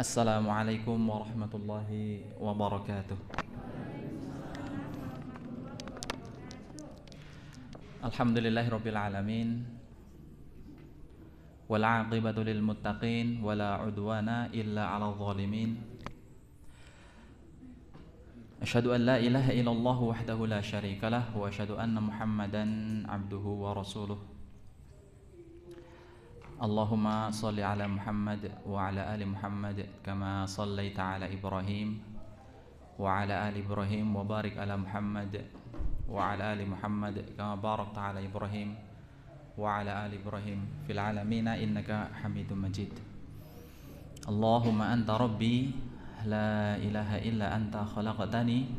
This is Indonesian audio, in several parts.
Assalamualaikum warahmatullahi wabarakatuh. Alhamdulillahirabbil alamin. Wal 'aqibatu lil muttaqin wala 'udwana illa 'alal zalimin. Asyhadu an la ilaha illallah wahdahu la syarikalah wa asyhadu anna Muhammadan 'abduhu wa rasuluh. Allahumma shalli ala Muhammad wa ala ali Muhammad kama shallaita ala Ibrahim wa ala ali Ibrahim wa barik ala Muhammad wa ala ali Muhammad kama barakta ala Ibrahim wa ala ali Ibrahim fil alamin innaka Hamidum Majid. Allahumma anta rabbi la ilaha illa anta khalaqtani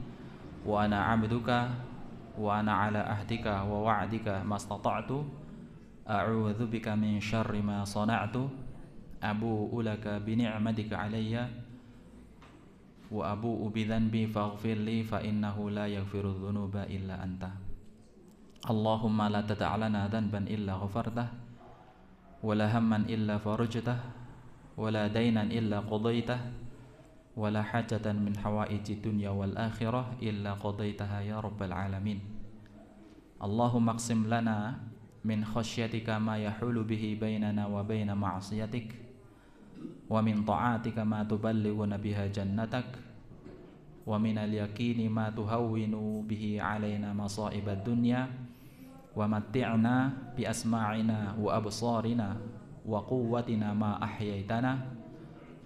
wa ana 'abduka wa ana ala ahdika wa wa'dika mastata'tu a'udzu bika min syarri ma sana'tu abu'u laka bi ni'matika 'alayya wa abu'u bi dhanbi faghfir li fa innahu la yaghfiru dzunuba illa anta. Allahumma la tada' lana dhanban illa ghafartah wa la hamman illa farajtah wa la daynan illa qadaitah wa la hajatan min hawaiji dunya wal akhirah illa qadaitaha ya rabbal alamin. Allahumma aqsim lana min khasyatika ma yahulu bihi bainana wa baina ma'asiyatik wa min ta'atika ma tuballighuna biha jannatak wa min al-yaqini ma tuhawwinu bihi alaina masa'ibad dunya wa matti'na bi asma'ina wa absarina wa quwwatina ma ahyaitana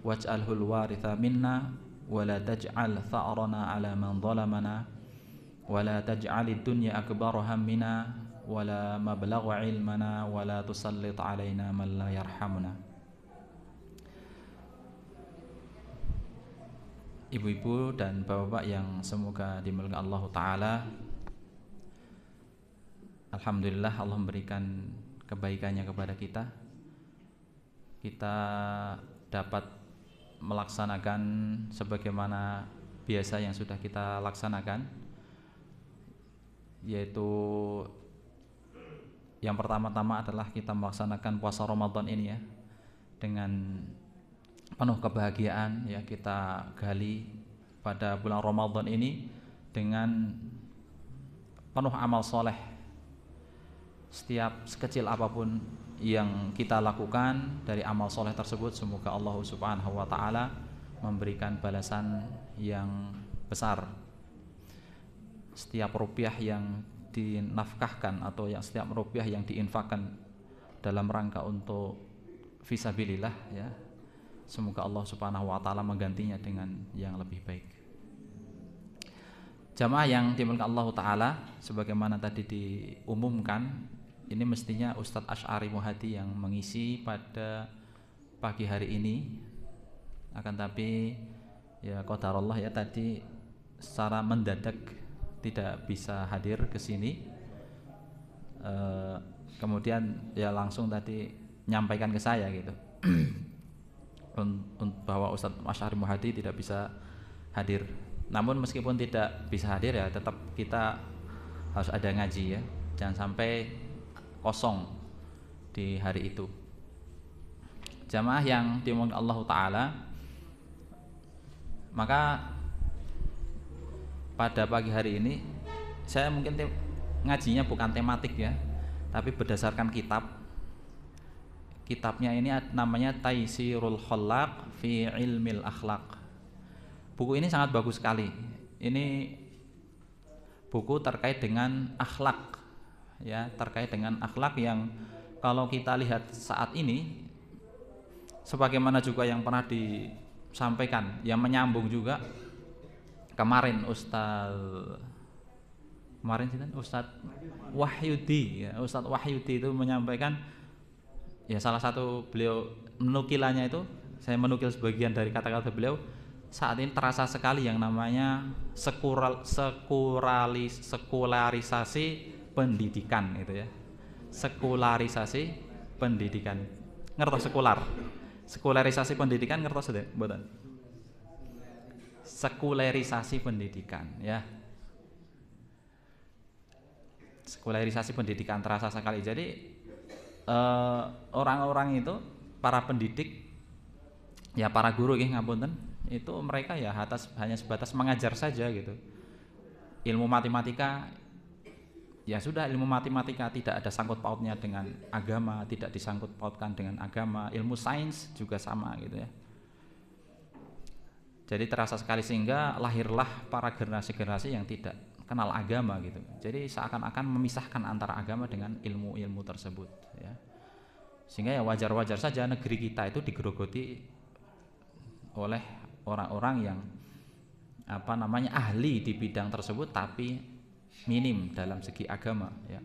waj'alhul waritha minna wa la taj'al tha'rana ala man zalamana wa la taj'alid dunya akbara hammina wa la mablagha ilmana wa la tusallit alaina man la yarhamuna. Ibu-ibu dan bapak-bapak yang semoga dimuliakan Allah Ta'ala, alhamdulillah Allah memberikan kebaikannya kepada kita. Kita dapat melaksanakan sebagaimana biasa yang sudah kita laksanakan, yaitu yang pertama-tama adalah kita melaksanakan puasa Ramadan ini ya dengan penuh kebahagiaan ya. Kita gali pada bulan Ramadan ini dengan penuh amal soleh. Setiap sekecil apapun yang kita lakukan dari amal soleh tersebut, semoga Allah Subhanahu wa Ta'ala memberikan balasan yang besar. Setiap rupiah yang dinafkahkan atau yang setiap rupiah yang diinfakkan dalam rangka untuk fisabilillah ya, semoga Allah Subhanahu wa Ta'ala menggantinya dengan yang lebih baik. Jamaah yang dimuliakan Allah Ta'ala, sebagaimana tadi diumumkan, ini mestinya Ustadz Asy'ari Muhadi yang mengisi pada pagi hari ini. Akan tapi ya qadarullah ya, tadi secara mendadak tidak bisa hadir ke sini. Kemudian ya langsung tadi nyampaikan ke saya gitu bahwa Ustadz Asy'ari Muhadi tidak bisa hadir. Namun meskipun tidak bisa hadir ya tetap kita harus ada ngaji ya. Jangan sampai kosong di hari itu. Jamaah yang dimuliakan Allah Ta'ala, maka pada pagi hari ini saya mungkin ngajinya bukan tematik ya, tapi berdasarkan kitab. Kitabnya ini namanya Taisirul Khallaq fi Ilmil Akhlaq. Buku ini sangat bagus sekali. Ini buku terkait dengan akhlak ya, terkait dengan akhlak yang kalau kita lihat saat ini, sebagaimana juga yang pernah disampaikan, yang menyambung juga kemarin Ustadz Wahyudi ya, Ustadz Wahyudi itu menyampaikan ya, salah satu beliau menukilannya itu, saya menukil sebagian dari kata-kata beliau. Saat ini terasa sekali yang namanya sekularisasi pendidikan itu ya. Sekularisasi pendidikan. Ngertos sekular? Sekularisasi pendidikan ngertos ya, mboten? Sekularisasi pendidikan ya. Sekularisasi pendidikan terasa sekali. Jadi orang-orang itu, para pendidik Ya para guru nggih ngapunten, itu mereka ya hanya sebatas mengajar saja gitu. Ilmu matematika ya sudah, ilmu matematika tidak ada sangkut pautnya dengan agama, tidak disangkut pautkan dengan agama. Ilmu sains juga sama gitu ya. Jadi terasa sekali sehingga lahirlah para generasi-generasi yang tidak kenal agama gitu. Jadi seakan-akan memisahkan antara agama dengan ilmu-ilmu tersebut ya. Sehingga ya wajar-wajar saja negeri kita itu digerogoti oleh orang-orang yang ahli di bidang tersebut tapi minim dalam segi agama ya.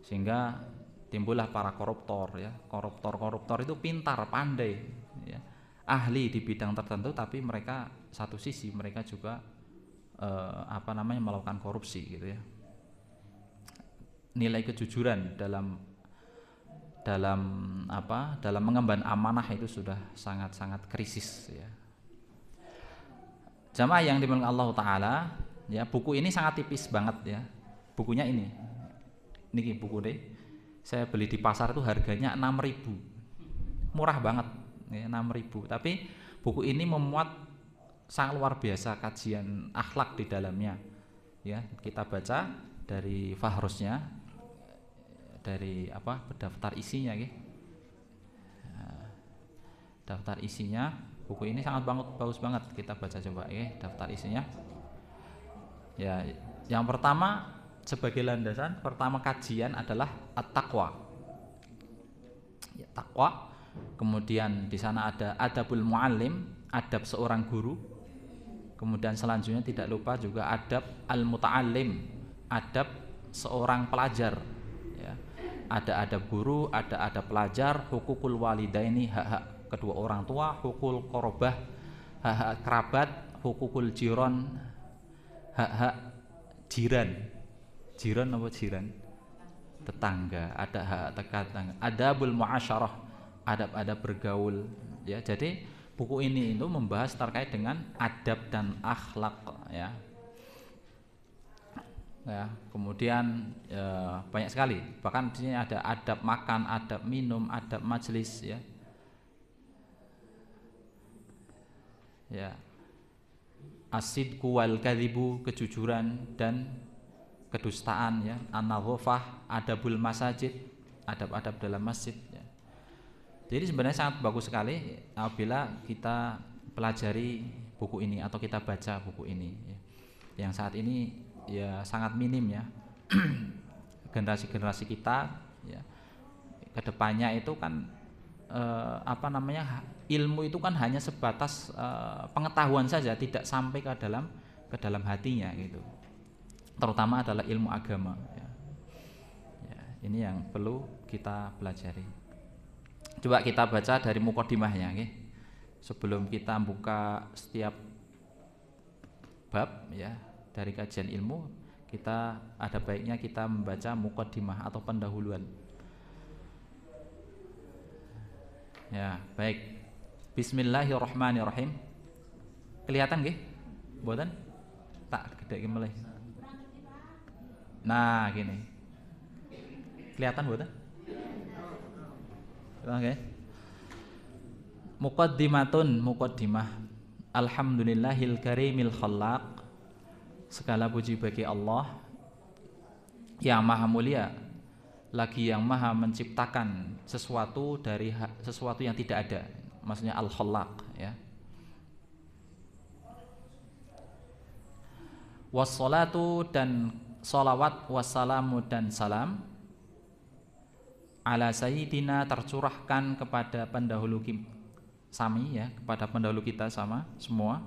Sehingga timbullah para koruptor ya. Koruptor itu pintar, pandai ya. Ahli di bidang tertentu tapi mereka satu sisi mereka juga melakukan korupsi gitu ya. Nilai kejujuran dalam mengemban amanah itu sudah sangat-sangat krisis ya. Jamaah yang dimuliakan Allah Ta'ala ya, buku ini sangat tipis banget ya. Bukunya ini buku deh. Saya beli di pasar itu harganya 6.000, murah banget ya, 6.000. Tapi buku ini memuat sangat luar biasa kajian akhlak di dalamnya ya. Kita baca dari fahrusnya, dari daftar isinya gitu. Daftar isinya buku ini sangat bagus banget, kita baca coba ya daftar isinya ya. Yang pertama sebagai landasan pertama kajian adalah at-taqwa ya, takwa. Kemudian di sana ada adabul muallim, adab seorang guru. Kemudian selanjutnya tidak lupa juga adab al-muta'allim, adab seorang pelajar ya. Ada adab guru, ada adab pelajar, hukukul walidaini, hak-hak kedua orang tua, hukul korobah, hak-hak kerabat, hukukul jiron, hak-hak jiran. Jiran apa jiran? Tetangga, ada hak tetangga. Adabul muasyarah, adab-adab bergaul ya. Jadi buku ini itu membahas terkait dengan adab dan akhlak ya. Ya, kemudian ya, banyak sekali. Bahkan di sini ada adab makan, adab minum, adab majelis ya. Ya. As-sidqu wal kadzibu, kejujuran dan kedustaan ya. An-nadhafah, adabul masajid, adab-adab dalam masjid ya. Jadi sebenarnya sangat bagus sekali apabila kita pelajari buku ini atau kita baca buku ini ya. Yang saat ini ya sangat minim ya. Generasi-generasi kita ya, kedepannya itu kan ilmu itu kan hanya sebatas pengetahuan saja, tidak sampai ke dalam hatinya gitu. Terutama adalah ilmu agama ya. Ya, ini yang perlu kita pelajari. Coba kita baca dari muqaddimahnya okay? Sebelum kita buka setiap bab ya dari kajian ilmu, kita ada baiknya kita membaca muqaddimah atau pendahuluan. Ya, baik. Bismillahirrahmanirrahim. Kelihatan nggih? Mboten? Tak gedheke melih. Nah, gini. Kelihatan mboten? Oke. Muqaddimah. Alhamdulillahil karimil khallaq. Segala puji bagi Allah yang maha mulia, lagi yang maha menciptakan sesuatu dari sesuatu yang tidak ada. Maksudnya al-khallaq ya. Wassalatu dan salawat, wassalamu dan salam ala sayyidina tercurahkan kepada pendahulu sami ya, kepada pendahulu kita sama semua,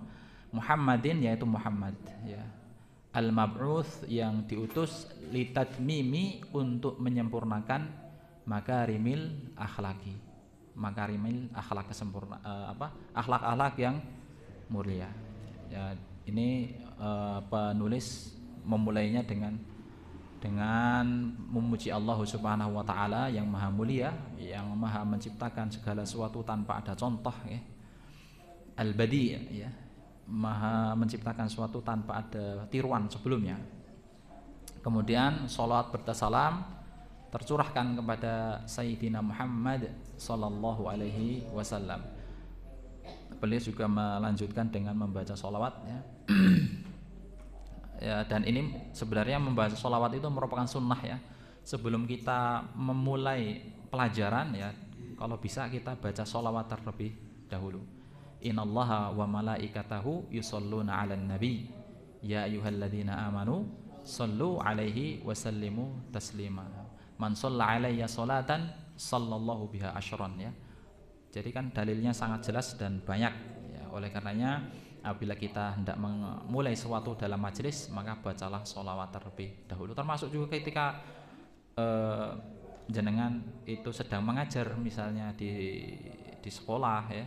Muhammadin yaitu Muhammad ya. Al-mab'uts yang diutus litadmimi untuk menyempurnakan makarimil akhlaki. Makarimil akhlak kesempurna akhlak-akhlak yang mulia. Ya, ini penulis memulainya dengan memuji Allah Subhanahu wa taala yang maha mulia, yang maha menciptakan segala sesuatu tanpa ada contoh ya. Al-badi ya. Maha menciptakan sesuatu tanpa ada tiruan sebelumnya. Kemudian salawat bertasalam tercurahkan kepada Sayyidina Muhammad sallallahu alaihi wasallam. beliau juga melanjutkan dengan membaca sholawat ya. Ya, dan ini sebenarnya membaca sholawat itu merupakan sunnah ya. Sebelum kita memulai pelajaran ya, kalau bisa kita baca sholawat terlebih dahulu. Innallaha wa malaikatahu yusholluna 'alan nabi ya ayyuhalladzina amanu shollu 'alaihi wa sallimu taslima. Man shalla 'alayya sholatan sallallahu biha asyran ya. Jadi kan dalilnya sangat jelas dan banyak ya. Oleh karenanya apabila kita hendak memulai sesuatu dalam majelis, maka bacalah sholawat terlebih dahulu. Termasuk juga ketika jenengan itu sedang mengajar misalnya di sekolah ya,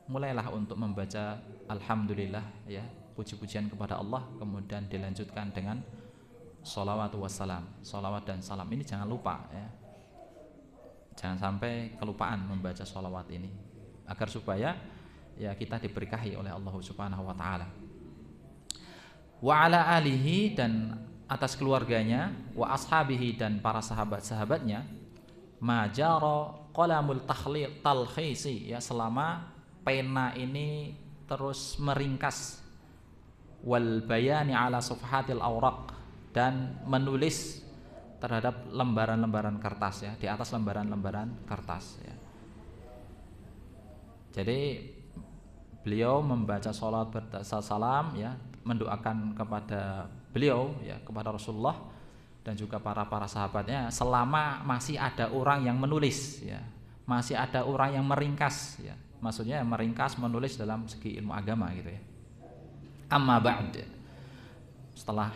mulailah untuk membaca alhamdulillah ya, puji-pujian kepada Allah, kemudian dilanjutkan dengan sholawat wassalam, sholawat dan salam. Ini jangan lupa ya, jangan sampai kelupaan membaca sholawat ini, agar supaya ya kita diberkahi oleh Allah Subhanahu wa taala. Wa ala alihi, dan atas keluarganya, wa ashabihi, dan para sahabat-sahabatnya, majara qalamul talkhisi ya, selama pena ini terus meringkas, wal bayani ala safhatil awraq, dan menulis terhadap lembaran-lembaran kertas ya, di atas lembaran-lembaran kertas ya. Jadi beliau membaca sholawat bersalam ya, mendoakan kepada beliau ya, kepada Rasulullah dan juga para sahabatnya, selama masih ada orang yang menulis ya, masih ada orang yang meringkas ya, maksudnya meringkas, menulis dalam segi ilmu agama gitu ya. Amma ba'd, setelah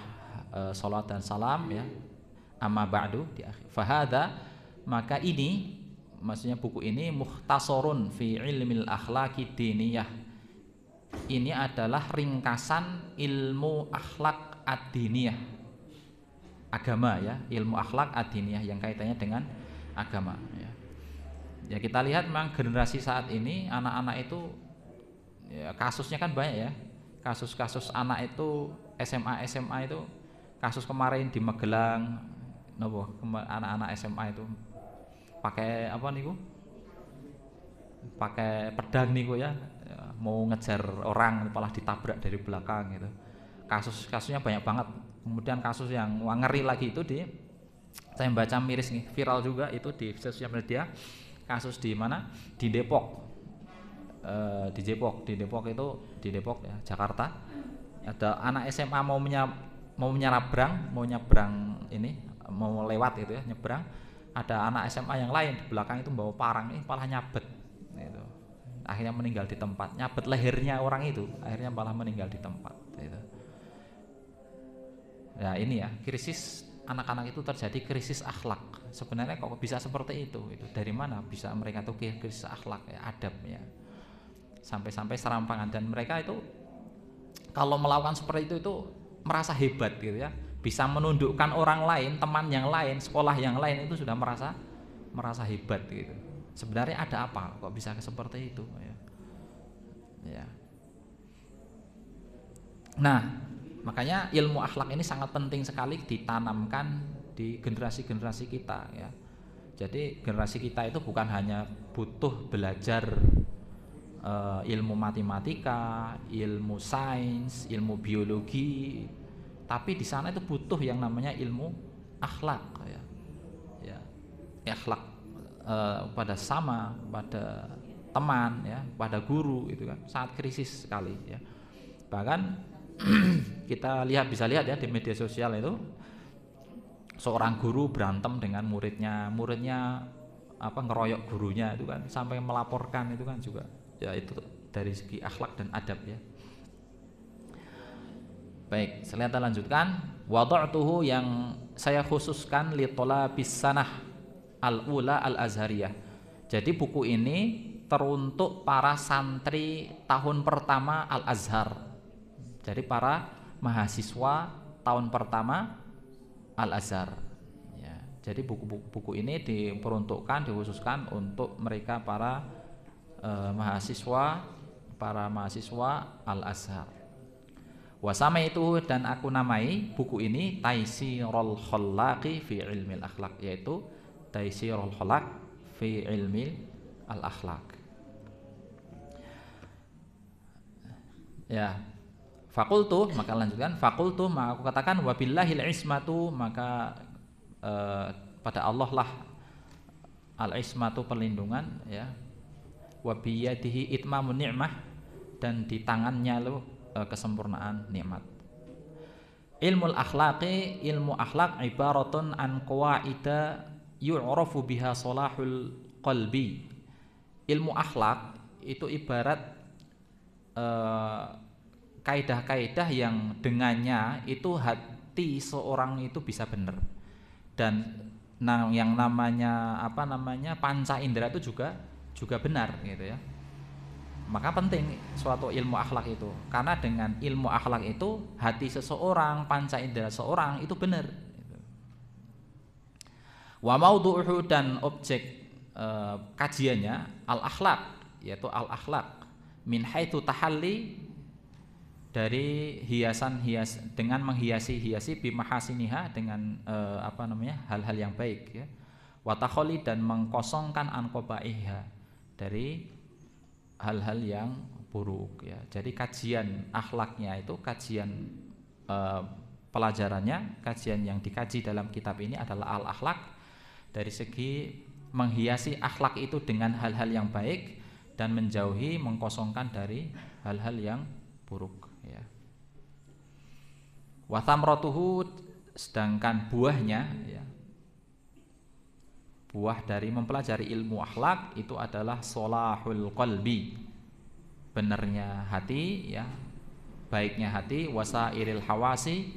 sholawat dan salam ya, amma ba'du di akhir, fahada, maka ini maksudnya buku ini mukhtasarun fi ilmil akhlaqi diniyah, ini adalah ringkasan ilmu akhlak ad-diniyah, agama ya, ilmu akhlak ad-diniyah yang kaitannya dengan agama ya. Ya kita lihat memang generasi saat ini anak-anak itu ya, kasusnya kan banyak ya, kasus-kasus anak itu SMA itu, kasus kemarin di Magelang, anak-anak SMA itu pakai apa niku, pakai pedang niku ya, mau ngejar orang malah ditabrak dari belakang gitu. Kasusnya banyak banget. Kemudian kasus yang ngeri lagi itu saya baca miris nih, viral juga itu di sosial media, kasus di mana, di Depok. Di Depok itu, di Depok ya, Jakarta, ada anak SMA mau nyebrang ini, mau lewat gitu ya, nyebrang, ada anak SMA yang lain di belakang itu bawa parang, ini malah nyabet gitu. Akhirnya meninggal di tempat, nyabet lehernya orang itu, akhirnya malah meninggal di tempat gitu. Ya ini ya, krisis anak-anak itu terjadi, krisis akhlak. Sebenarnya kok bisa seperti itu? Dari mana bisa mereka tuh krisis akhlak ya, adab ya, sampai-sampai serampangan. Dan mereka itu kalau melakukan seperti itu merasa hebat gitu ya, bisa menundukkan orang lain, teman yang lain, sekolah yang lain, itu sudah merasa hebat gitu. Sebenarnya ada apa kok bisa seperti itu ya. Nah, makanya ilmu akhlak ini sangat penting sekali ditanamkan di generasi-generasi kita ya. Jadi generasi kita itu bukan hanya butuh belajar ilmu matematika, ilmu sains, ilmu biologi, tapi di sana itu butuh yang namanya ilmu akhlak ya. Akhlak pada sama, pada teman ya, pada guru itu kan sangat krisis sekali ya. Bahkan kita bisa lihat ya di media sosial itu, seorang guru berantem dengan muridnya ngeroyok gurunya itu kan, sampai melaporkan itu kan juga ya, itu dari segi akhlak dan adab ya. Baik, saya lanjutkan. Wada'tuhu, yang saya khususkan li thalabis sanah al-ula al-azhariyah. Jadi buku ini teruntuk para santri tahun pertama Al-Azhar. Jadi para mahasiswa tahun pertama Al-Azhar ya. Jadi buku ini diperuntukkan, dikhususkan untuk mereka para mahasiswa Al-Azhar. Wasama itu, dan aku namai buku ini Taisirul Khallaqi fi ilmil akhlaq, yaitu Taisirul Khallaq fi ilmil al-akhlaq. Ya. Fakultu, maka lanjutkan, fakultu, maka aku katakan wabillahil ismatu, maka pada Allah lah al-ismatu perlindungan, ya. Wabiyadihi itmamun ni'mah, dan di tangannya lo kesempurnaan nikmat. Ilmu akhlaqi, ilmu akhlak ibaratun an qawaida yu'rafu biha salahul qalbi. Ilmu akhlak itu ibarat kaidah-kaidah yang dengannya itu hati seorang itu bisa benar. Dan yang namanya panca indera itu juga benar gitu ya. Maka penting suatu ilmu akhlak itu, karena dengan ilmu akhlak itu hati seseorang, panca indera seseorang itu benar. Wa maudhu'uhu, dan objek kajiannya al akhlak, yaitu al akhlak min haitsu tahalli, dari hiasan-hias, dengan menghiasi bimahasiniha, dengan hal-hal yang baik ya. Wa takholi, dan mengkosongkan an qabaiha, dari hal-hal yang buruk ya. Jadi kajian akhlaknya itu, kajian pelajarannya, kajian yang dikaji dalam kitab ini adalah al akhlak, dari segi menghiasi akhlak itu dengan hal-hal yang baik dan menjauhi, mengkosongkan dari hal-hal yang buruk ya. Wa thamratuhu, sedangkan buahnya ya, buah dari mempelajari ilmu akhlak itu adalah solahul qalbi, benarnya hati ya, baiknya hati, wasairil hawasi,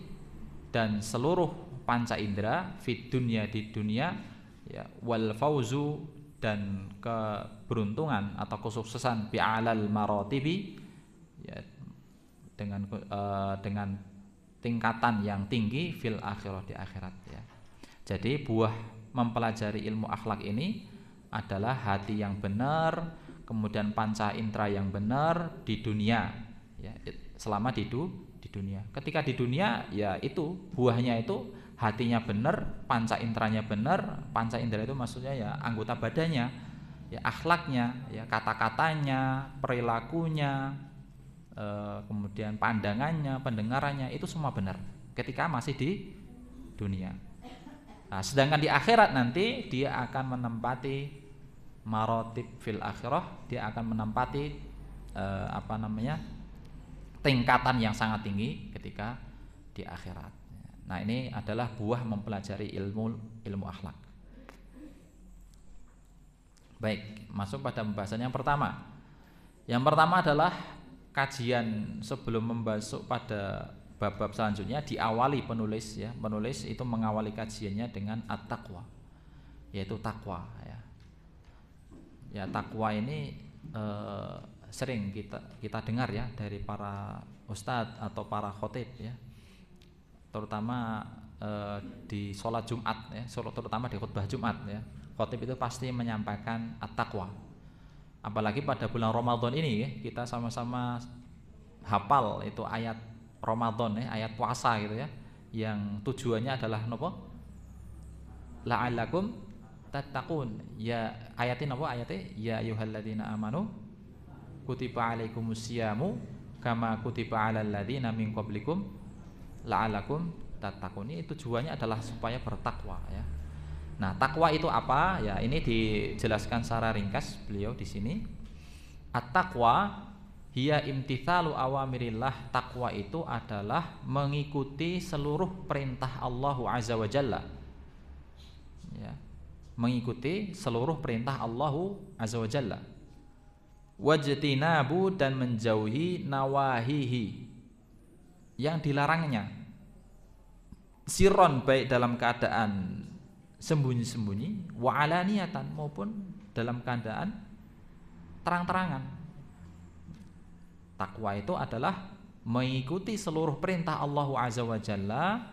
dan seluruh panca indera, fid dunya, di dunia ya, wal fauzu, dan keberuntungan atau kesuksesan bi'alal maratibi ya, dengan tingkatan yang tinggi fil akhirah, di akhirat ya. Jadi buah mempelajari ilmu akhlak ini adalah hati yang benar, kemudian panca indera yang benar di dunia ya, selama di dunia. Ketika di dunia ya itu buahnya itu hatinya benar, panca inderanya benar. Panca indera itu maksudnya ya anggota badannya, ya akhlaknya, ya kata-katanya, perilakunya, kemudian pandangannya, pendengarannya, itu semua benar ketika masih di dunia. Nah, sedangkan di akhirat nanti dia akan menempati marotib fil akhirah, dia akan menempati tingkatan yang sangat tinggi ketika di akhirat. Nah, ini adalah buah mempelajari ilmu akhlak. Baik, masuk pada pembahasan yang pertama. Yang pertama adalah kajian sebelum membahas pada bab-bab selanjutnya, diawali penulis itu mengawali kajiannya dengan at-taqwa, yaitu takwa ya. Ya, takwa ini sering kita dengar ya dari para ustadz atau para khotib ya, terutama di sholat Jumat ya, terutama di khutbah Jumat ya, khotib itu pasti menyampaikan at-taqwa. Apalagi pada bulan Ramadan ini ya, kita sama-sama hafal itu ayat Ramadan ya, ayat puasa gitu ya, yang tujuannya adalah nopo? La'allakum tattaqun. Ya, ayatin apa ayatnya? Ya ayyuhalladzina amanu kutiba alaikumusyamu kama kutiba alal ladzina min qablikum la'allakum tattaqun. Ini tujuannya adalah supaya bertakwa ya. Nah, takwa itu apa? Ya, ini dijelaskan secara ringkas beliau di sini. At-taqwa hiya imtithalu awamirillah. Takwa itu adalah mengikuti seluruh perintah Allah Azza wa Jalla ya, mengikuti seluruh perintah Allah Azza wa Jalla. Wajtinabu, dan menjauhi nawahihi, yang dilarangnya. Sirron, baik dalam keadaan sembunyi-sembunyi, wa alaniyatan, maupun dalam keadaan terang-terangan. Takwa itu adalah mengikuti seluruh perintah Allah Azza wa Jalla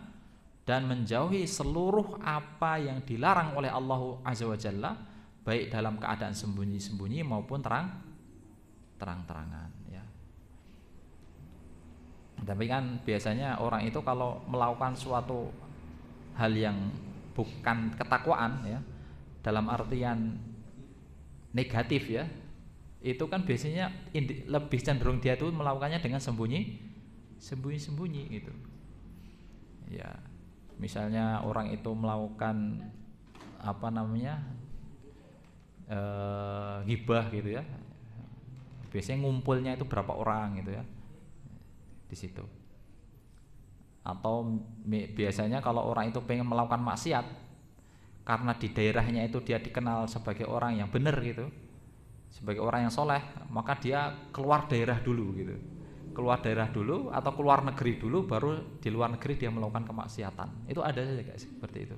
dan menjauhi seluruh apa yang dilarang oleh Allah Azza wa Jalla, baik dalam keadaan sembunyi-sembunyi maupun terang-terangan ya. Tapi kan biasanya orang itu kalau melakukan suatu hal yang bukan ketakwaan ya, dalam artian negatif ya, itu kan biasanya lebih cenderung dia tuh melakukannya dengan sembunyi-sembunyi gitu. Ya, misalnya orang itu melakukan apa namanya ghibah gitu ya, biasanya ngumpulnya itu berapa orang gitu ya di situ. Atau biasanya kalau orang itu pengen melakukan maksiat karena di daerahnya itu dia dikenal sebagai orang yang benar gitu, sebagai orang yang soleh, maka dia keluar daerah dulu gitu, keluar daerah dulu atau keluar negeri dulu, baru di luar negeri dia melakukan kemaksiatan. Itu ada saja guys seperti itu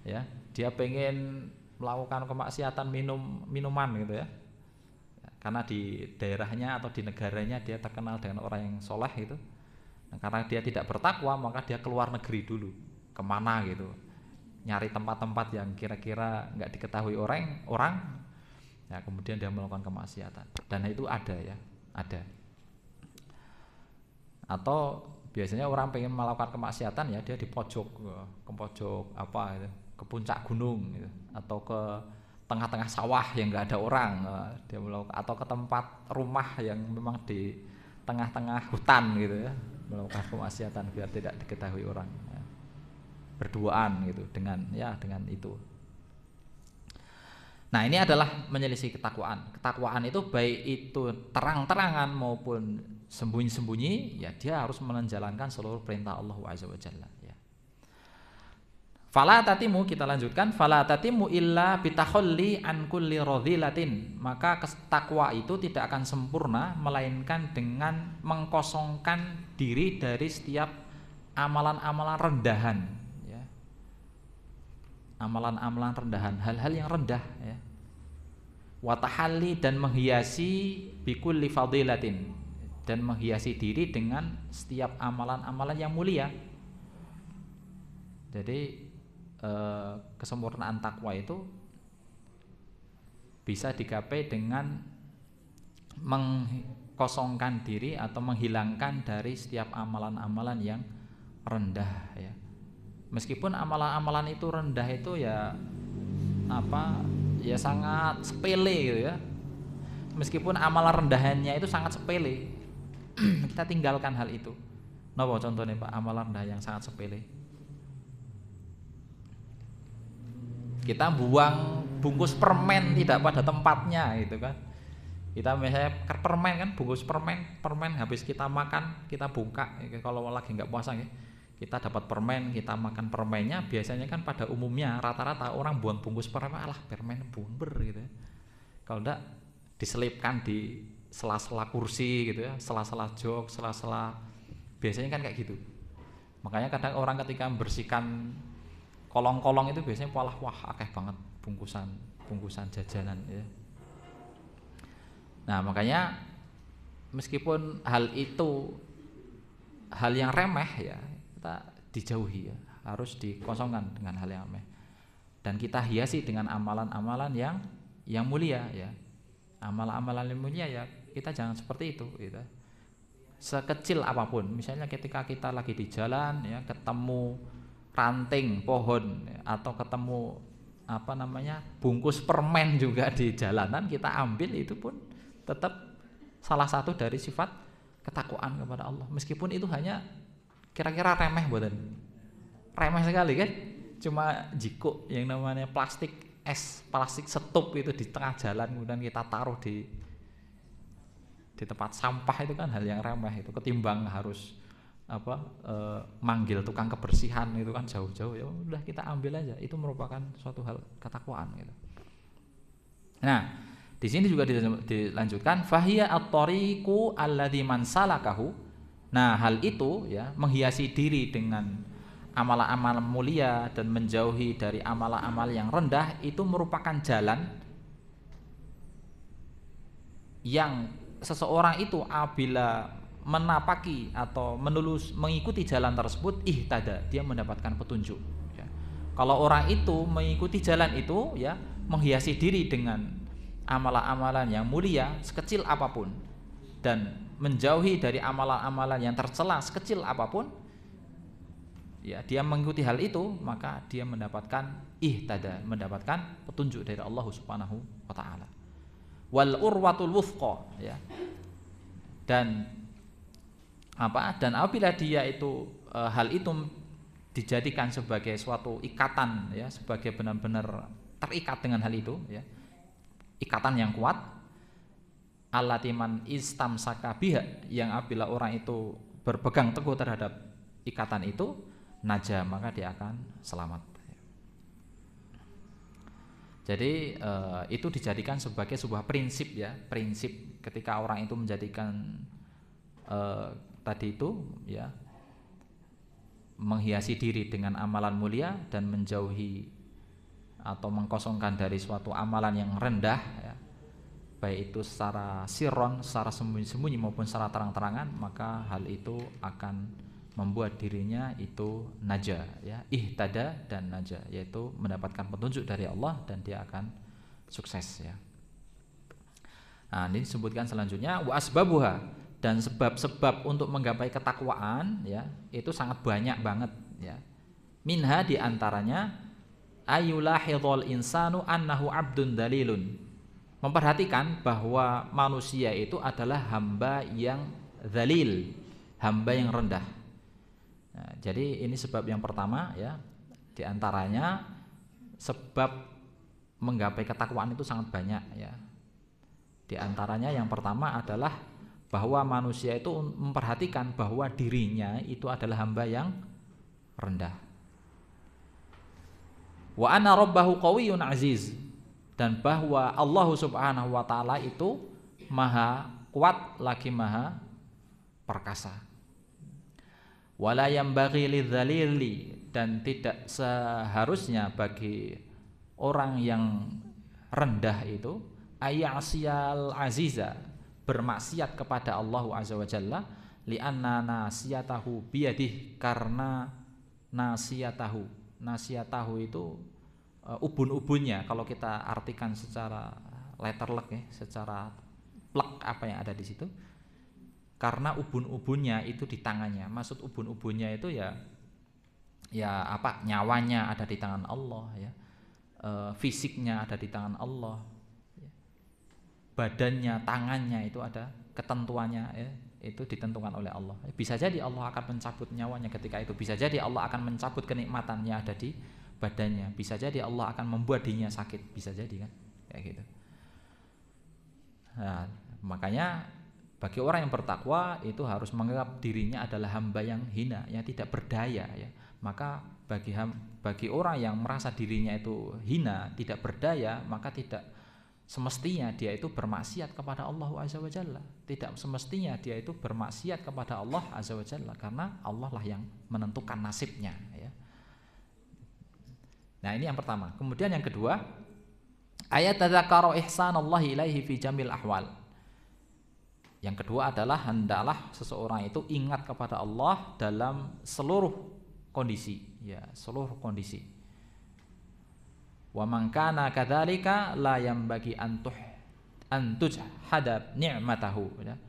ya. Dia pengen melakukan kemaksiatan minuman gitu ya, karena di daerahnya atau di negaranya dia terkenal dengan orang yang soleh gitu. Nah, karena dia tidak bertakwa, maka dia keluar negeri dulu, kemana gitu, nyari tempat-tempat yang kira-kira nggak diketahui orang ya, kemudian dia melakukan kemaksiatan. Dan itu ada ya, ada. Atau biasanya orang pengen melakukan kemaksiatan ya, dia di pojok, ke pojok apa gitu, ke puncak gunung gitu, atau ke tengah-tengah sawah yang nggak ada orang, dia melakukan, atau ke tempat rumah yang memang di tengah-tengah hutan gitu ya, melakukan kemaksiatan biar tidak diketahui orang ya. Berduaan gitu dengan itu. Nah, ini adalah menyelisih ketakwaan. Ketakwaan itu baik itu terang-terangan maupun sembunyi-sembunyi, ya dia harus menjalankan seluruh perintah Allah Azza wa Jalla ya. Fala tatimu, kita lanjutkan, fala tatimu illa bitakhalli an kulli radhilatin. Maka takwa itu tidak akan sempurna melainkan dengan mengkosongkan diri dari setiap amalan-amalan rendahan ya. Amalan-amalan rendahan, hal-hal yang rendah ya. Wa tahalli, dan menghiasi bikulli fadilatin, dan menghiasi diri dengan setiap amalan-amalan yang mulia. Jadi kesempurnaan takwa itu bisa digapai dengan mengkosongkan diri atau menghilangkan dari setiap amalan-amalan yang rendah ya. Meskipun amalan-amalan itu rendah itu ya sangat sepele gitu ya. Meskipun amalan rendahannya itu sangat sepele, kita tinggalkan hal itu. Napa contohnya Pak, amalan rendah yang sangat sepele? Kita buang bungkus permen tidak pada tempatnya gitu kan. Kita misalnya permen kan, bungkus permen habis kita makan, kita buka kalau lagi nggak puasa ya. Kita dapat permen, kita makan permennya, biasanya kan pada umumnya rata-rata orang buang bungkus permen, alah permen bumber gitu ya. Kalau enggak diselipkan di sela-sela kursi gitu ya, sela-sela jok, sela-sela, biasanya kan kayak gitu. Makanya kadang orang ketika membersihkan kolong-kolong itu biasanya wah akeh banget bungkusan jajanan ya. Nah, makanya meskipun hal itu hal yang remeh ya, kita dijauhi ya, harus dikosongkan dengan hal yang remeh. Dan kita hiasi dengan amalan-amalan yang mulia ya. Amalan-amalan yang mulia ya, kita jangan seperti itu gitu. Sekecil apapun, misalnya ketika kita lagi di jalan ya, ketemu ranting pohon atau ketemu bungkus permen juga di jalanan, kita ambil, itu pun tetap salah satu dari sifat ketakwaan kepada Allah. Meskipun itu hanya kira-kira remeh sekali kan, cuma jiko yang namanya plastik setup itu di tengah jalan, kemudian kita taruh di tempat sampah, itu kan hal yang remeh itu, ketimbang harus manggil tukang kebersihan itu kan jauh-jauh, ya udah kita ambil aja. Itu merupakan suatu hal ketakwaan gitu. Nah, di sini juga dilanjutkan fahiya at-tariqu alladzi man salakahu. Nah, hal itu ya, menghiasi diri dengan amalan-amalan mulia dan menjauhi dari amalan-amalan yang rendah, itu merupakan jalan yang seseorang itu apabila menapaki atau mengikuti jalan tersebut, ihtada, dia mendapatkan petunjuk ya. Kalau orang itu mengikuti jalan itu ya, menghiasi diri dengan amalan-amalan yang mulia sekecil apapun dan menjauhi dari amalan-amalan yang tercela sekecil apapun ya, dia mengikuti hal itu, maka dia mendapatkan ihtada, mendapatkan petunjuk dari Allah Subhanahu wa taala. wal urwatul wuthqa, ya. Dan apabila dia itu hal itu dijadikan sebagai suatu ikatan, ya, sebagai benar-benar terikat dengan hal itu, ya, ikatan yang kuat, allatiman istamsaka biha, yang apabila orang itu berpegang teguh terhadap ikatan itu, naja, maka dia akan selamat. Jadi itu dijadikan sebagai sebuah prinsip, ya, prinsip ketika orang itu menjadikan tadi itu, ya, menghiasi diri dengan amalan mulia dan menjauhi atau mengkosongkan dari suatu amalan yang rendah, ya, baik itu secara sirron, secara sembunyi-sembunyi maupun secara terang-terangan, maka hal itu akan membuat dirinya itu naja, ya, ihtada dan naja, yaitu mendapatkan petunjuk dari Allah dan dia akan sukses, ya. Nah, ini disebutkan selanjutnya wa asbabuha, dan sebab-sebab untuk menggapai ketakwaan, ya, itu sangat banyak banget, ya. Minha, diantaranya ayulahidhul insanu annahu abdun dalilun, memperhatikan bahwa manusia itu adalah hamba yang dzalil, hamba yang rendah. Nah, jadi ini sebab yang pertama, ya, diantaranya sebab menggapai ketakwaan itu sangat banyak, ya. Diantaranya yang pertama adalah bahwa manusia itu memperhatikan bahwa dirinya itu adalah hamba yang rendah. Wa anna rabbahu qawiyyun aziz, dan bahwa Allah Subhanahu wa taala itu maha kuat lagi maha perkasa. Wala yambaghi lidzalili, dan tidak seharusnya bagi orang yang rendah itu ayasyal aziza, bermaksiat kepada Allah azza wa jalla, li'anna nasiyatahu biyadih, karena nasiyatahu itu ubun-ubunnya, kalau kita artikan secara letterlek, ya, secara plek apa yang ada di situ, karena ubun-ubunnya itu di tangannya. Maksud ubun-ubunnya itu ya apa, nyawanya ada di tangan Allah, ya, fisiknya ada di tangan Allah, ya, badannya, tangannya itu ada ketentuannya, ya, itu ditentukan oleh Allah. Bisa jadi Allah akan mencabut nyawanya ketika itu, bisa jadi Allah akan mencabut kenikmatannya ada di badannya, bisa jadi Allah akan membuat dirinya sakit, bisa jadi, kan, kayak gitu. Nah, makanya bagi orang yang bertakwa itu harus menganggap dirinya adalah hamba yang hina, yang tidak berdaya, ya. Maka bagi orang yang merasa dirinya itu hina, tidak berdaya, maka tidak semestinya dia itu bermaksiat kepada Allah azza wa jalla. Tidak semestinya dia itu bermaksiat kepada Allah azza wa jalla, karena Allah lah yang menentukan nasibnya, ya. Nah, ini yang pertama. Kemudian yang kedua, ayat tadzakara ihsanallahi ilaihi fi jamil ahwal. Yang kedua adalah hendaklah seseorang itu ingat kepada Allah dalam seluruh kondisi, ya, seluruh kondisi. Wa man kana kadzalika la yambagi antuj hadab ni'matahu, ya.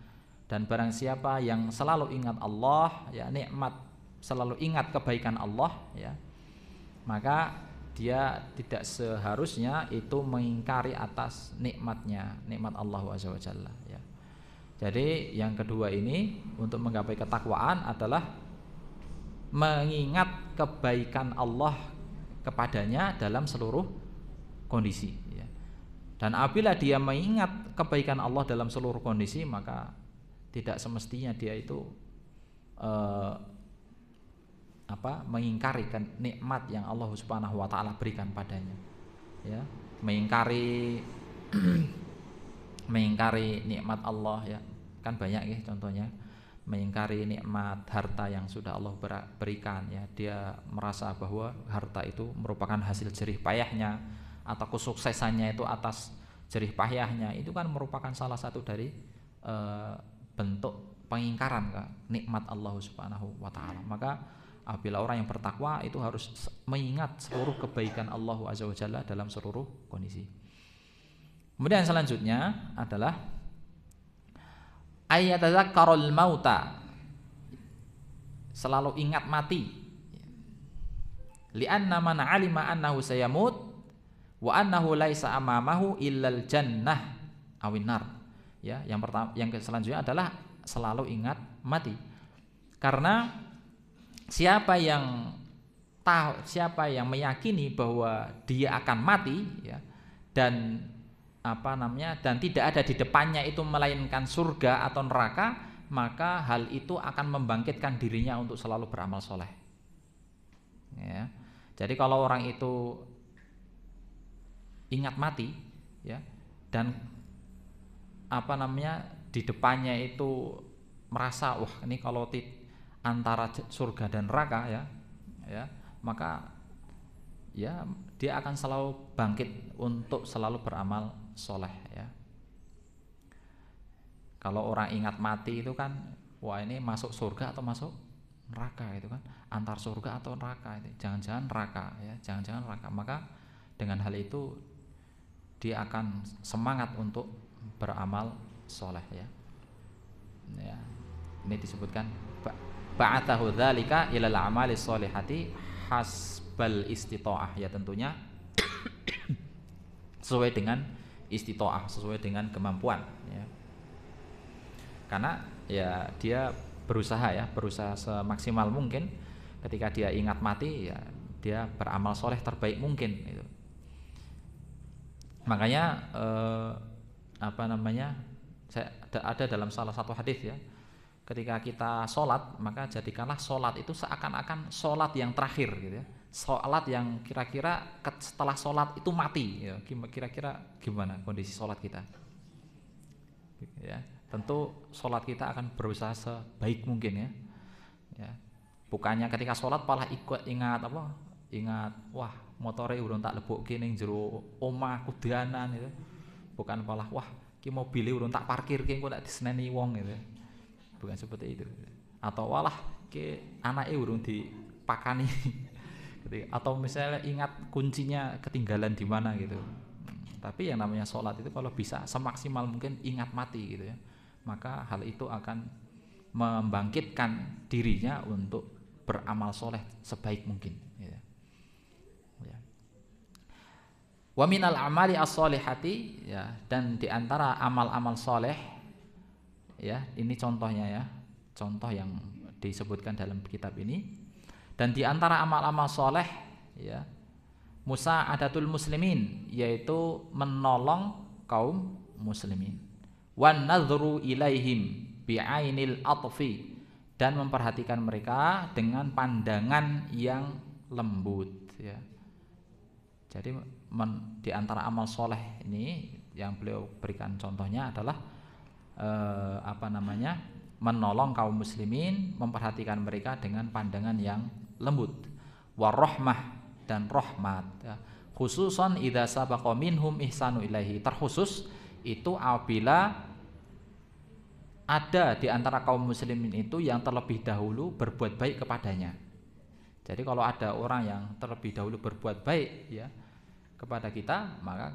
Dan barang siapa yang selalu ingat Allah, ya, nikmat, selalu ingat kebaikan Allah, ya, maka dia tidak seharusnya itu mengingkari atas nikmatnya, nikmat Allah azza wa jalla, ya. Jadi yang kedua ini untuk menggapai ketakwaan adalah mengingat kebaikan Allah kepadanya dalam seluruh kondisi, ya. Dan apabila dia mengingat kebaikan Allah dalam seluruh kondisi, maka tidak semestinya dia itu mengingkari nikmat yang Allah Subhanahu wa taala berikan padanya, ya. Mengingkari nikmat Allah, ya, kan banyak, ya, contohnya mengingkari nikmat harta yang sudah Allah berikan, ya. Dia merasa bahwa harta itu merupakan hasil jerih payahnya atau kesuksesannya itu atas jerih payahnya, itu kan merupakan salah satu dari bentuk pengingkaran ke nikmat Allah Subhanahu wa taala. Maka apabila orang yang bertakwa itu harus mengingat seluruh kebaikan Allah azza wa jalla dalam seluruh kondisi. Kemudian selanjutnya adalah ayatadzakkarul mauta, selalu ingat mati. Li'anna man 'alima annahu sayamut wa annahu laisa amamahu illal jannah awinar. Ya, yang pertama, yang selanjutnya adalah selalu ingat mati. Karena siapa yang meyakini bahwa dia akan mati, ya, dan dan tidak ada di depannya itu melainkan surga atau neraka, maka hal itu akan membangkitkan dirinya untuk selalu beramal soleh. Ya. Jadi kalau orang itu ingat mati, ya, dan di depannya itu merasa wah ini kalau antara surga dan neraka, ya, maka ya dia akan selalu bangkit untuk selalu beramal soleh, ya. Kalau orang ingat mati itu kan, wah ini masuk surga atau masuk neraka, itu kan antar surga atau neraka, itu jangan-jangan neraka, ya, jangan-jangan neraka. Maka dengan hal itu dia akan semangat untuk beramal soleh, ya. Ya, ini disebutkan ba'athahu dzalika ilal amali sholihati hasbal istita'ah, ya tentunya sesuai dengan istita'ah, sesuai dengan kemampuan, ya. Karena ya dia berusaha semaksimal mungkin. Ketika dia ingat mati, ya dia beramal soleh terbaik mungkin itu. Makanya ada dalam salah satu hadis, ya, ketika kita sholat maka jadikanlah sholat itu seakan-akan sholat yang terakhir, gitu ya. Sholat yang kira-kira setelah sholat itu mati, ya. Kira-kira gimana kondisi sholat kita, ya. Tentu sholat kita akan berusaha sebaik mungkin, ya. Bukannya ketika sholat malah ingat wah motore urung tak lebokke ning jero omah kudanan, gitu. Bukan malah wah ki mobil urung tak parkir ki engko tak diseneni wong, gitu. Bukan seperti itu. Atau walah ki anake urung dipakani. Atau misalnya ingat kuncinya ketinggalan di mana, gitu. Tapi yang namanya sholat itu kalau bisa semaksimal mungkin ingat mati, gitu ya. Maka hal itu akan membangkitkan dirinya untuk beramal soleh sebaik mungkin, ya. Wa minal amali as-solihati, ya, dan diantara amal-amal soleh, ya, ini contohnya, ya, contoh yang disebutkan dalam kitab ini. Dan diantara amal-amal soleh, ya, musa'adatul muslimin, yaitu menolong kaum muslimin, wan nadhru ilaihim bi'ainil atfi, dan memperhatikan mereka dengan pandangan yang lembut, ya. Jadi di antara amal soleh ini yang beliau berikan contohnya adalah menolong kaum muslimin, memperhatikan mereka dengan pandangan yang lembut, warahmah, dan rahmat, ya. Khususan idza sabaqa minhum ihsanu ilaihi, terkhusus itu apabila ada di antara kaum muslimin itu yang terlebih dahulu berbuat baik kepadanya. Jadi kalau ada orang yang terlebih dahulu berbuat baik, ya, kepada kita, maka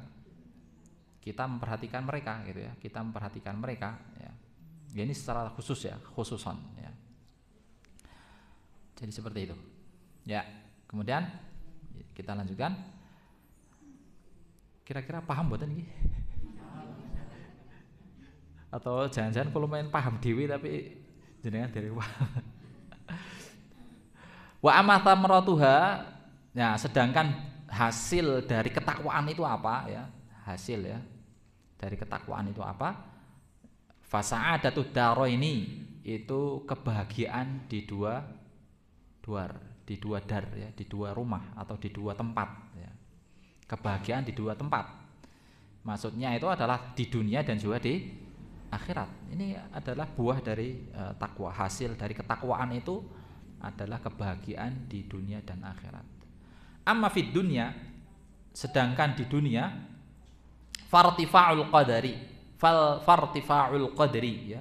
kita memperhatikan mereka, gitu ya. Kita memperhatikan mereka, ya. Ya ini secara khusus, ya, khususan, ya. Jadi seperti itu. Ya, kemudian kita lanjutkan. Kira-kira paham mboten iki? Atau jangan-jangan kalau main paham dewi tapi jenengan dari wa amathamratuha, ya, sedangkan hasil dari ketakwaan itu apa, ya, hasil, ya, dari ketakwaan itu apa? Fasa'adatud daraini, itu kebahagiaan di dua dar, ya, di dua rumah atau di dua tempat, ya. Kebahagiaan di dua tempat, maksudnya itu adalah di dunia dan juga di akhirat. Ini adalah buah dari takwa. Hasil dari ketakwaan itu adalah kebahagiaan di dunia dan akhirat. Amma fid dunya, sedangkan di dunia, fartifa'ul qadari, ya,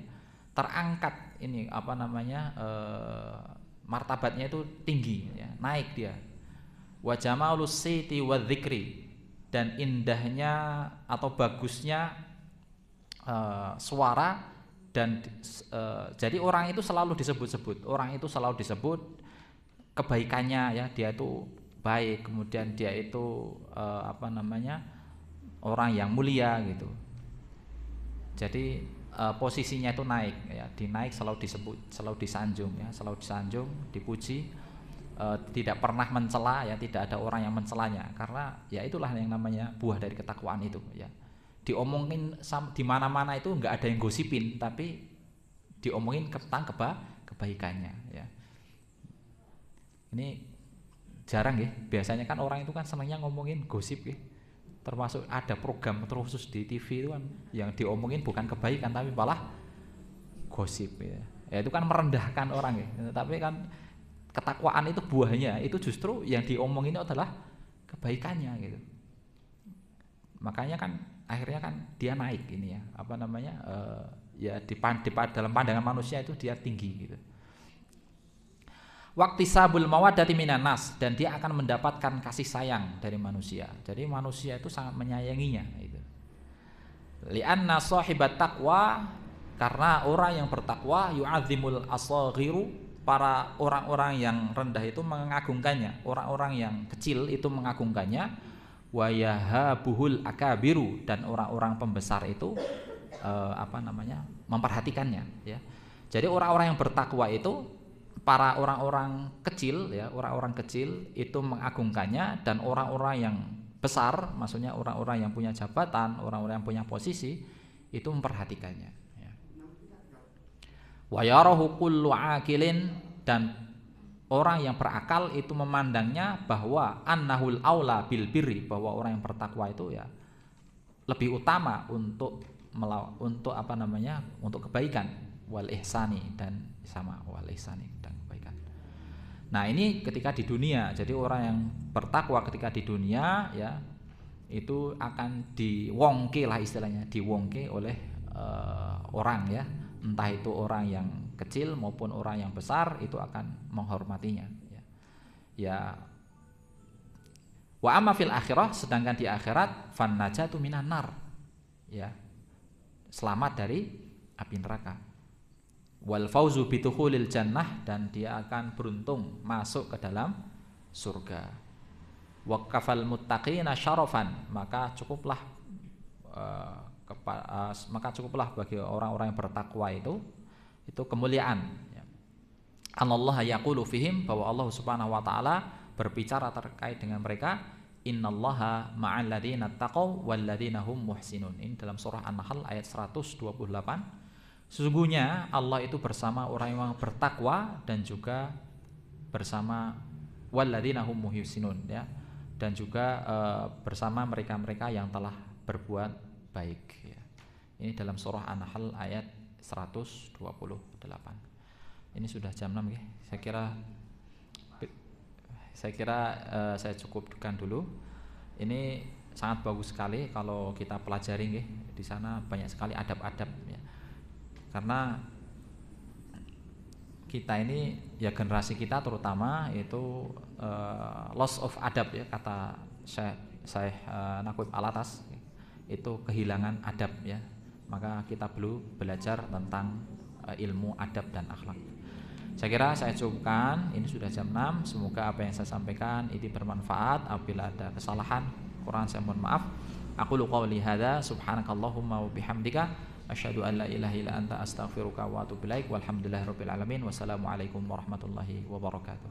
terangkat ini martabatnya itu tinggi, ya, naik dia. Wa jamalus siti wa dzikri, dan indahnya atau bagusnya suara, dan jadi orang itu selalu disebut-sebut, kebaikannya, ya, dia itu baik, kemudian dia itu orang yang mulia, gitu. Jadi posisinya itu naik ya, dinaik selalu disebut, selalu disanjung ya, selalu disanjung, dipuji, tidak pernah mencela ya, tidak ada orang yang mencelanya, karena ya itulah yang namanya buah dari ketakwaan itu ya. Diomongin di mana-mana itu nggak ada yang gosipin, tapi diomongin tentang kebaikannya ya. Ini jarang ya, biasanya kan orang itu kan senangnya ngomongin gosip ya. Termasuk ada program khusus di TV itu kan yang diomongin bukan kebaikan tapi malah gosip ya. Ya itu kan merendahkan orang ya. Tapi kan ketakwaan itu buahnya itu justru yang diomongin itu adalah kebaikannya gitu. Makanya kan akhirnya kan dia naik ini ya, apa namanya, ya dalam pandangan manusia itu dia tinggi gitu. Waqtisabul mawaddati minan nas, dan dia akan mendapatkan kasih sayang dari manusia. Jadi manusia itu sangat menyayanginya itu. Li'anna sahibat taqwa, karena orang yang bertakwa yu'azzimul asaghiru, para orang-orang yang rendah itu mengagungkannya, orang-orang yang kecil itu mengagungkannya, wa yahabuhul akabiru, dan orang-orang pembesar itu memperhatikannya ya. Jadi orang-orang yang bertakwa itu para orang-orang kecil ya, orang-orang kecil itu mengagungkannya, dan orang-orang yang besar, maksudnya orang-orang yang punya jabatan, orang-orang yang punya posisi itu memperhatikannya ya. Wa yarahu kullu aqilin, dan orang yang berakal itu memandangnya bahwa annahul aula bil birri, bahwa orang yang bertakwa itu ya lebih utama untuk untuk kebaikan, wal ihsani, dan sama wal ihsani, dan kebaikan. Nah ini ketika di dunia, jadi orang yang bertakwa ketika di dunia ya itu akan diwongke lah istilahnya, diwongke oleh orang ya, entah itu orang yang kecil maupun orang yang besar itu akan menghormatinya ya. Ya wa amma fil akhirah, sedangkan di akhirat fan najatu minan nar ya, selamat dari api neraka. Wal fauzu bitukhulil jannah, dan dia akan beruntung masuk ke dalam surga. Wa kafal muttaqina syarafan, maka cukuplah bagi orang-orang yang bertakwa itu kemuliaan ya. Anallaha yaqulu fihim, bahwa Allah Subhanahu wa taala berbicara terkait dengan mereka, innallaha ma'al ladzina taqaw wal ladzina hum muhsinun. Ini dalam surah An-Nahl ayat 128. Sesungguhnya Allah itu bersama orang yang bertakwa dan juga bersama walladzina hum muhsinun ya, dan juga bersama mereka-mereka yang telah berbuat baik ya. Ini dalam surah An-Nahl ayat 128. Ini sudah jam 6 ya. Saya kira saya cukupkan dulu. Ini sangat bagus sekali kalau kita pelajari ya. Di sana banyak sekali adab-adab ya. Karena kita ini ya, generasi kita terutama itu loss of adab ya, kata Syekh Naqib Alatas, itu kehilangan adab ya. Maka kita perlu belajar tentang ilmu adab dan akhlak. Saya kira saya cukupkan, ini sudah jam 6. Semoga apa yang saya sampaikan ini bermanfaat. Apabila ada kesalahan kurang saya mohon maaf. Aqulu qouli hadza subhanakallahumma wa bihamdika asyhadu an la ilaha illa anta astaghfiruka wa atubu ilaik. Walhamdulillahirabbil alamin. Wassalamualaikum warahmatullahi wabarakatuh.